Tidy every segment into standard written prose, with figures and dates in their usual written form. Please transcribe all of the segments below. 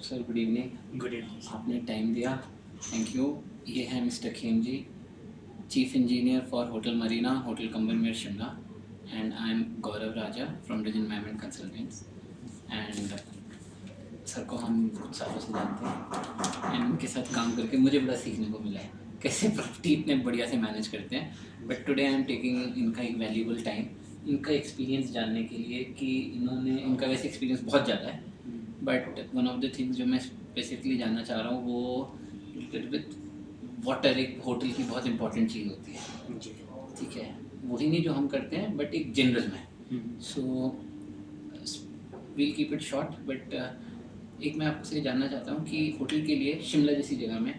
Sir good evening. Good evening. आपने time दिया, thank you. ये है mister Khem ji, chief engineer for hotel Marina, hotel Combermere Shimla, and I am Gaurav Raja from Ridge environment consultants. And sir को हम कुछ सालों से जानते हैं एंड उनके साथ काम करके मुझे बड़ा सीखने को मिला है कैसे प्रॉपर्टी इतने बढ़िया से मैनेज करते हैं। But today I am taking इनका एक वैल्यूबल टाइम, इनका एक्सपीरियंस जानने के लिए कि इन्होंने, इनका वैसे एक्सपीरियंस बहुत ज़्यादा है, but one of the things जो मैं स्पेसिफिकली जानना चाह रहा हूँ वो विद वाटर, एक होटल की बहुत इंपॉर्टेंट चीज़ होती है, जी। ठीक है, वही नहीं जो हम करते हैं बट एक जनरल में। So we'll keep it short, but एक मैं आपसे जानना चाहता हूँ कि होटल के लिए शिमला जैसी जगह में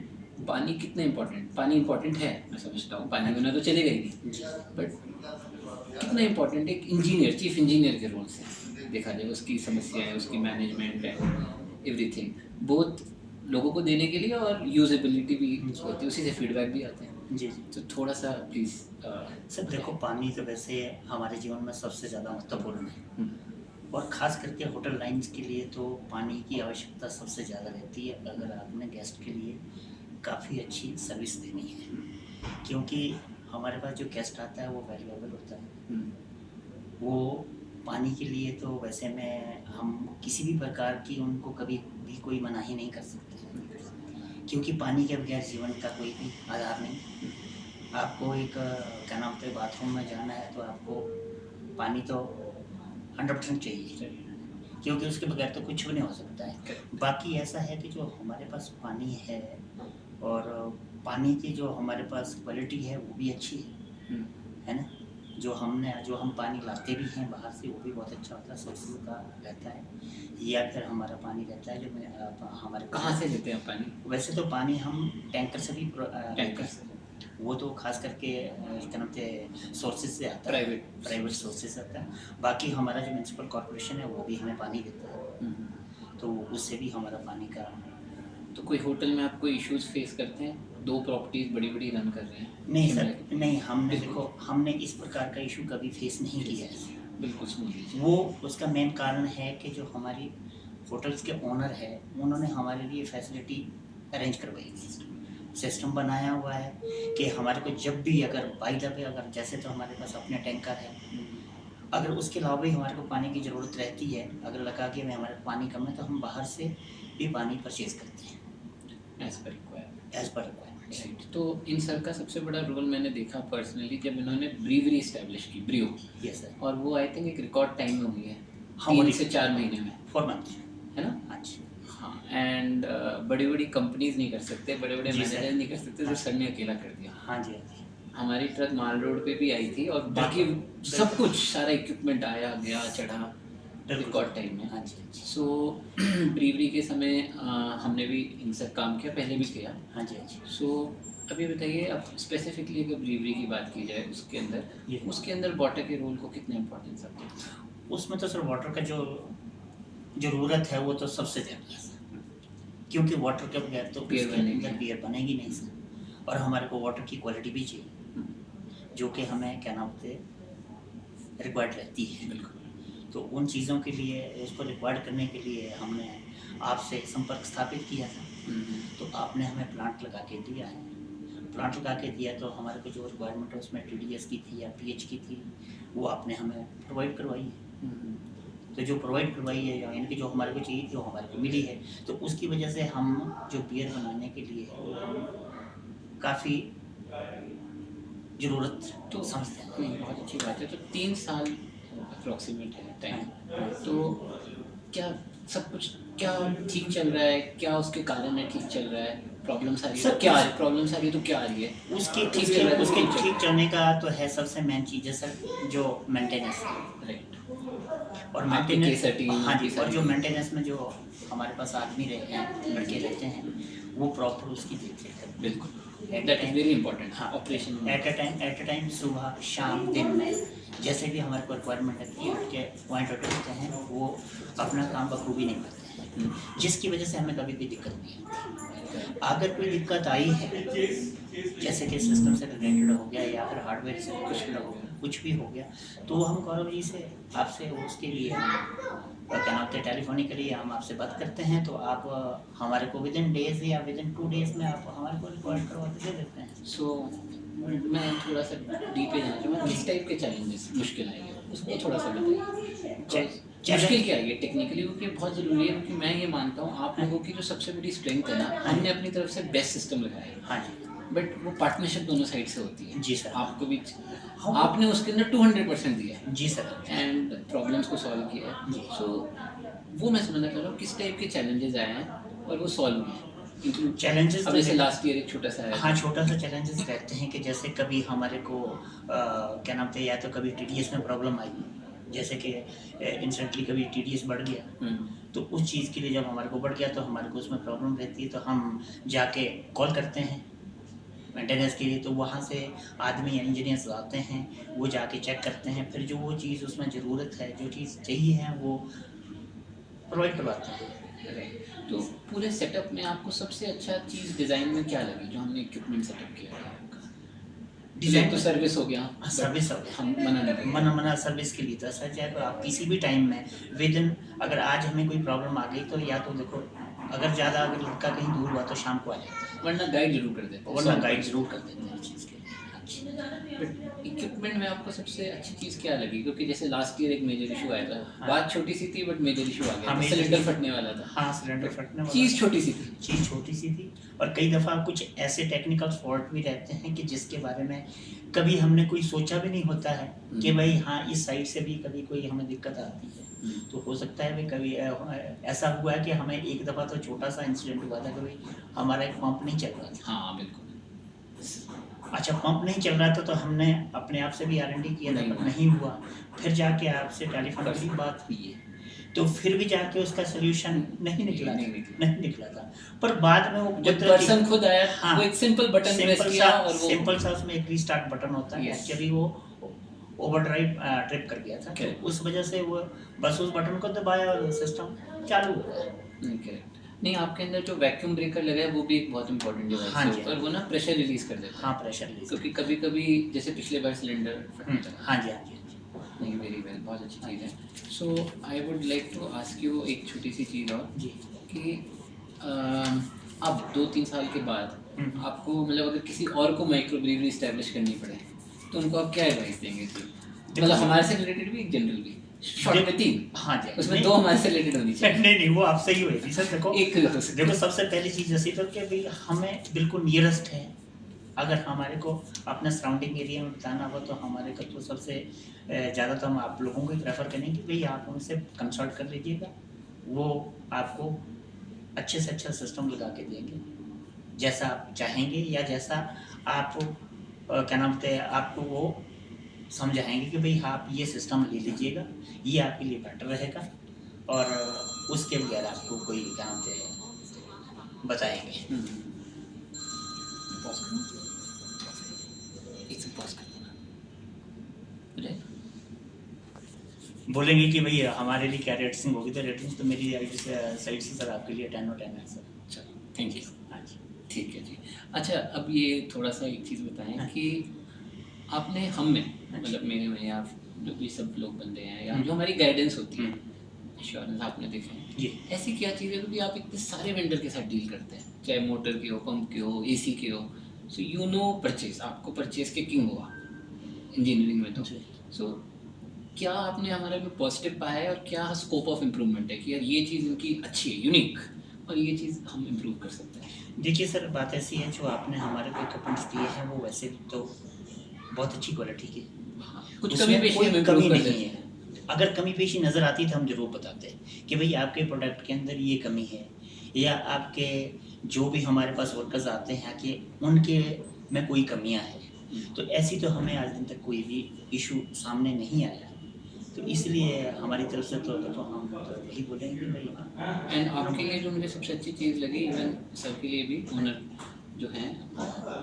पानी कितना इम्पोर्टेंट, पानी इम्पोर्टेंट है, मैं समझता हूँ पानी बिना तो चलेगा ही नहीं, बट कितना इम्पोर्टेंट एक इंजीनियर, चीफ इंजीनियर के रोल से देखा जाए, उसकी समस्याएं, उसकी मैनेजमेंट है, एवरीथिंग, बोथ लोगों को देने के लिए और यूजेबिलिटी भी होती है, उसी से फीडबैक भी आते हैं। जी। तो थोड़ा सा प्लीज़ सर देखो, पानी तो वैसे हमारे जीवन में सबसे ज़्यादा महत्वपूर्ण है और ख़ास करके होटल लाइन्स के लिए तो पानी की आवश्यकता सबसे ज़्यादा रहती है अगर आपने गेस्ट के लिए काफ़ी अच्छी सर्विस देनी है, क्योंकि हमारे पास जो गेस्ट आता है वो वैल्यूएबल होता है। वो पानी के लिए तो वैसे में हम किसी भी प्रकार की उनको कभी भी कोई मनाही नहीं कर सकते, क्योंकि पानी के बगैर जीवन का कोई भी आधार नहीं। आपको एक क्या नाम होता है, बाथरूम में जाना है तो आपको पानी तो 100% चाहिए, क्योंकि उसके बगैर तो कुछ भी नहीं हो सकता है। बाकी ऐसा है कि जो हमारे पास पानी है और पानी की जो हमारे पास क्वालिटी है वो भी अच्छी है ना। जो हम पानी लाते भी हैं बाहर से वो भी बहुत अच्छा होता है, सोर्सेज का रहता है, या फिर हमारा पानी रहता है जो हमारे कहाँ से लेते हैं पानी? वैसे तो पानी हम टैंकर से भी टैंकर से, वो तो खास करके क्या नाम थे सोर्सेज से आता है, प्राइवेट सोर्सेज से आता है। बाकी हमारा जो म्यूनसिपल कॉर्पोरेशन है वो भी हमें पानी देता है, तो उससे भी हमारा पानी का। तो कोई होटल में आप कोई इश्यूज फेस करते हैं? 2 प्रॉपर्टीज बड़ी बड़ी रन कर रहे हैं। नहीं सर, नहीं, हमने देखो हमने इस प्रकार का इशू कभी फेस नहीं किया है। बिल्कुल स्मूथली। वो उसका मेन कारण है कि जो हमारी होटल्स के ओनर है उन्होंने हमारे लिए फैसिलिटी अरेंज करवाई, सिस्टम बनाया हुआ है कि हमारे को जब भी अगर बाई द वे अगर जैसे तो हमारे पास अपने टैंकर है, अगर उसके अलावा भी हमारे को पानी की ज़रूरत रहती है, अगर लगा के में हमारे पानी कम है तो हम बाहर से भी पानी परचेज करते हैं एज पर रिक्वायरमेंट। राइट। तो इन सर का सबसे बड़ा रोल मैंने देखा पर्सनली जब इन्होंने ब्रीवरी इस्टेब्लिश की, ब्रियो। Yes sir. और वो आई थिंक एक रिकॉर्ड टाइम में हुई है, हाँ, 3 से 4 महीने में, 4 मंथ है ना? हाँ जी। हाँ, एंड बड़ी बड़ी कंपनीज नहीं कर सकते, बड़े बड़े जी सर। मैनेजर नहीं कर सकते, जो सर ने अकेला कर दिया। हाँ जी, हाँ जी। हमारी ट्रक माल रोड पे भी आई थी और बाकी सब कुछ, सारा इक्विपमेंट आया गया चढ़ा रिकॉर्ड टाइम में। हाँ जी, हाँ जी। सो ब्रीवरी के समय हमने भी इनसे काम किया, पहले भी किया। हाँ जी, हाँ जी। सो अभी बताइए, अब स्पेसिफिकली अगर ब्रीवरी की बात की जाए उसके अंदर वाटर के रोल को कितना इम्पोर्टेंस आता है? उसमें तो सर वाटर का जो ज़रूरत है वो तो सबसे ज़्यादा है सर, क्योंकि वाटर के बगैर तो बियर बनेगी। बियर बनेगी नहीं सर। और हमारे को वाटर की क्वालिटी भी चाहिए जो कि हमें क्या नाम होते रिक्वायर्ड रहती है। बिल्कुल। तो उन चीज़ों के लिए, उसको रिक्वायर्ड करने के लिए हमने आपसे संपर्क स्थापित किया था, तो आपने हमें प्लांट लगा के दिया है। प्लांट लगा के दिया तो हमारे को जो रिक्वायरमेंट है उसमें TDS की थी या PH की थी, वो आपने हमें प्रोवाइड करवाई है। तो जो प्रोवाइड करवाई है यानी कि जो हमारे को चाहिए जो हमारे को मिली है, तो उसकी वजह से हम जो बियर बनाने के लिए है वो हम काफ़ी ज़रूरत तो समझते हैं। नहीं, बहुत अच्छी बात है। तो 3 साल अप्रॉक्सीमेट है टाइम, तो क्या सब कुछ क्या ठीक चल रहा है? क्या उसके कारण है ठीक चल रहा है? प्रॉब्लम्स आ रही है सर, तो क्या है? प्रॉब्लम्स आ रही है तो क्या आ रही है? उसके ठीक चल रहा है तो उसके ठीक चल ठीक चलने का तो है सबसे मेन चीज़ है सर जो मेंटेनेंस है। राइट। और आपके मेंटेनेंस, केस टीम हाँ जी, की और जो सारी- मेंटेनेंस में जो हमारे पास आदमी रहते हैं, लड़के रहते हैं, वो प्रॉपर उसकी देख रेख करते बिल्कुल, हैं। That is very important. हाँ, ऑपरेशन एट अ टाइम सुबह शाम दिन में जैसे भी हमारे को रिक्वायरमेंट रहती है, लड़के पॉइंट आउट होते हैं, वो अपना काम बखूबी नहीं करते हैं, जिसकी वजह से हमें कभी कोई दिक्कत नहीं आती। अगर कोई दिक्कत आई है जैसे कि सिस्टम से रिलेटेड हो गया या फिर हार्डवेयर से कुछ भी हो गया, तो हम गौरव जी से आपसे उसके लिए क्या नाम है टेलीफोनिकली हम आपसे बात करते हैं, तो आप हमारे को विद इन डेज या विद इन 2 डेज में आप हमारे को रिकॉर्ड करवा के दे देते हैं। सो मैं थोड़ा सा डीप पे जाना चाहूँगा, किस टाइप के चैलेंजेस मुश्किल आएंगे उसको थोड़ा सा बताइए। मुश्किल क्या आएगी टेक्निकली, क्योंकि बहुत ज़रूरी है, क्योंकि मैं ये मानता हूँ आप लोगों की जो सबसे बड़ी स्ट्रेंथ है ना, हमने अपनी तरफ से बेस्ट सिस्टम लगाया है, हाँ जी, बट वो पार्टनरशिप दोनों साइड से होती है। जी सर। आपको भी आपने उसके अंदर 200% दिया है जी सर। एंड प्रॉब्लम्स को सॉल्व किया है। जी। सो वो मैं समझना चाह रहा हूँ किस टाइप के चैलेंजेस आए हैं और वो सॉल्व हुए हैं। चैलेंजेस अब जैसे लास्ट ईयर एक छोटा सा आया हाँ, छोटा सा चैलेंजेस रहते हैं कि जैसे कभी हमारे को क्या नाम थे, या तो कभी टीडीएस में प्रॉब्लम आई, जैसे कि इंस्टेंटली कभी टीडीएस बढ़ गया, तो उस चीज़ के लिए जब हमारे को बढ़ गया तो हमारे को उसमें प्रॉब्लम रहती है, तो हम जाके कॉल करते हैं मेंटेनेंस के लिए, तो वहाँ से आदमी इंजीनियर्स आते हैं, वो जाके चेक करते हैं, फिर जो वो चीज़ उसमें ज़रूरत है, जो चीज़ चाहिए है, वो प्रोवाइड करवाते हैं। तो पूरे सेटअप में आपको सबसे अच्छा चीज़ डिज़ाइन में क्या लगी जो हमने इक्विपमेंट सेटअप किया है आपका? डिज़ाइन तो सर्विस हो गया, सर्विस हम मना नहीं मना सर्विस के लिए तो सर चाहे तो आप किसी भी टाइम में विद इन, अगर आज हमें कोई प्रॉब्लम आ गई तो या तो देखो अगर ज़्यादा अगर लड़का कहीं दूर हुआ तो शाम को आ जाता है, वरना गाइड जरूर कर देते हैं, वरना गाइड ज़रूर कर देते हैं इस चीज़ के लिए। बट इक्विपमेंट में आपको सबसे अच्छी चीज़ क्या लगी? क्योंकि जैसे लास्ट ईयर एक मेजर इशू आया था, हाँ। बात छोटी सी थी बट मेजर इशू आ गया, हाँ, सिलेंडर फटने वाला था। हाँ, सिलेंडर फटने वाला चीज़ छोटी सी थी, चीज़ छोटी सी थी, और कई दफ़ा कुछ ऐसे टेक्निकल फॉल्ट भी रहते हैं कि जिसके बारे में कभी हमने कोई सोचा भी नहीं होता है कि भाई हाँ इस साइड से भी कभी कोई हमें दिक्कत आती है। तो हो सकता है भाई कभी ऐसा हुआ है कि हमें एक दफ़ा तो छोटा सा इंसिडेंट हुआ था कि भाई हमारा एक पंप नहीं चल रहा था। हाँ बिल्कुल। अच्छा, पंप नहीं चल रहा था तो हमने अपने आप से भी R&D किया था, पर नहीं हुआ। फिर जाके आपसे टेलीफोन की बात हुई है, तो फिर भी जाके उसका सोल्यूशन नहीं निकला था। पर बाद में वो जब पर्सन खुद आया, हाँ, वो एक सिंपल बटन प्रेस किया और वो सिंपल सा उसमें एक रीस्टार्ट बटन होता है, एक्चुअली वो ओवरड्राइव ट्रिप कर गया था, तो उस वजह से वो बस उस बटन को दबाया और सिस्टम चालू हो गया। नहीं, आपके अंदर जो वैक्यूम ब्रेकर लगा है वो भी एक बहुत इंपॉर्टेंट डिवाइस हाँ है, और वो ना प्रेशर रिलीज कर देता है। हाँ, प्रेशर रिलीज, क्योंकि कभी कभी जैसे पिछले बार सिलेंडर फटा था। हाँ जी, हाँ जी, नहीं, वेरी वेल, बहुत अच्छी चीज़ है। So I would like to ask you एक छोटी सी चीज़ और जी, कि अब 2-3 साल के बाद आपको मतलब अगर किसी और को माइक्रो ब्रीवरी इस्टेब्लिश करनी पड़े तो उनको आप क्या एडवाइस देंगे? मतलब हमारे से रिलेटेड भी, जनरल भी, शॉर्ट में 3, हाँ जी, उसमें 2 हमारे से रिलेटेड होनी चाहिए। नहीं वो आपसे ही होगी सर। देखो एक सबसे पहली चीज़ ऐसी तो कि भाई हमें बिल्कुल नियरेस्ट है, अगर हमारे को अपना सराउंडिंग एरिया में बताना हो तो हमारे को तो सबसे ज़्यादा तो हम आप लोगों को ही प्रेफर करेंगे भाई आप उनसे कंसल्ट कर लीजिएगा, वो आपको अच्छे से अच्छा सिस्टम लगा के देंगे जैसा आप चाहेंगे, या जैसा आप क्या नाम है आपको वो समझाएंगे कि भाई आप ये सिस्टम ले लीजिएगा, ये आपके लिए बेटर रहेगा, और उसके बगैर आपको कोई क्या नाम है बताएंगे। बोलेंगे कि भाई हमारे लिए क्या रेटिंग होगी, तो रेटिंग तो मेरी साइड से सर आपके लिए 10 और 10 है सर। चलो, थैंक यू। हाँ जी, ठीक है जी। अच्छा, अब ये थोड़ा सा एक चीज़ बताएं कि आपने हम में मतलब मेरे में या जो भी सब लोग बंदे हैं या जो हमारी गाइडेंस होती है, इंश्योरेंस आपने देखे हैं जी, ऐसी क्या चीज़ है क्योंकि आप इतने सारे वेंडर के साथ डील करते हैं, चाहे मोटर के हो, पंप के हो, एसी के हो, सो यू नो परचेज, आपको परचेज के किंग हुआ इंजीनियरिंग में। तो सो क्या आपने हमारे में पॉजिटिव पाया है और क्या स्कोप ऑफ इम्प्रूवमेंट है कि यार ये चीज़ इनकी अच्छी है, यूनिक, और ये चीज़ हम इम्प्रूव कर सकते हैं? देखिए सर, बात ऐसी है, जो आपने हमारे को इक्विपमेंट्स दिए हैं वो वैसे तो बहुत अच्छी क्वालिटी के, कुछ कमी पेशी हम कमी इम्प्रूव कर नहीं देते है। हैं। अगर कमी पेशी नज़र आती है तो हम ज़रूर बताते हैं कि भाई आपके प्रोडक्ट के अंदर ये कमी है, या आपके जो भी हमारे पास वर्कर्स आते हैं कि उनके में कोई कमियां हैं, तो ऐसी तो हमें आज दिन तक कोई भी इशू सामने नहीं आया, तो इसलिए हमारी तरफ से तो हम यही बोलेंगे भाई। एंड आपके लिए जो मुझे सबसे अच्छी चीज़ लगी, इवन सर के लिए भी, ओनर जो हैं,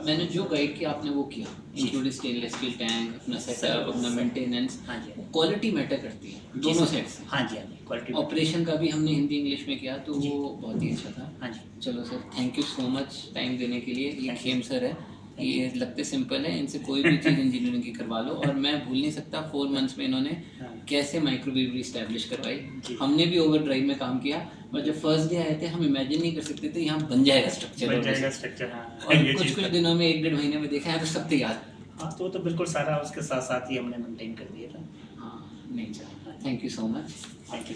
मैंने जो गाइड किया आपने वो किया, इंक्लूडिंग स्टेनलेस स्टील टैंक, अपना सेटअप, अपना मेंटेनेंस। हाँ जी, क्वालिटी मैटर करती है दोनों साइड से। हाँ जी, हाँ जी, क्वालिटी। ऑपरेशन का भी हमने हिंदी इंग्लिश में किया तो वो बहुत ही अच्छा था। हाँ जी, चलो sir, thank you so much time देने के लिए। ये खेम सर है ये लगते सिंपल है, इनसे कोई भी चीज़ इंजीनियरिंग की करवा लो। और मैं भूल नहीं सकता 4 मंथ्स में इन्होंने हाँ। कैसे माइक्रोवेव इस्टेब्लिश जी। करवाई। हमने भी ओवर ड्राइव में काम किया, और जब फर्स्ट डे आए थे हम इमेजिन नहीं कर सकते थे यहाँ बन जाएगा स्ट्रक्चर। बन जाएगा स्ट्रक्चर, हाँ। और ये कुछ चीज़ कुछ तो- दिनों में 1-1.5 महीने में देखा है तो सब तैयार। हाँ, तो बिल्कुल सारा उसके साथ साथ ही हमने मेंटेन कर दिया था। हाँ नहीं चला। Thank you so much. Thank you.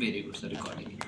Very good sir, recording.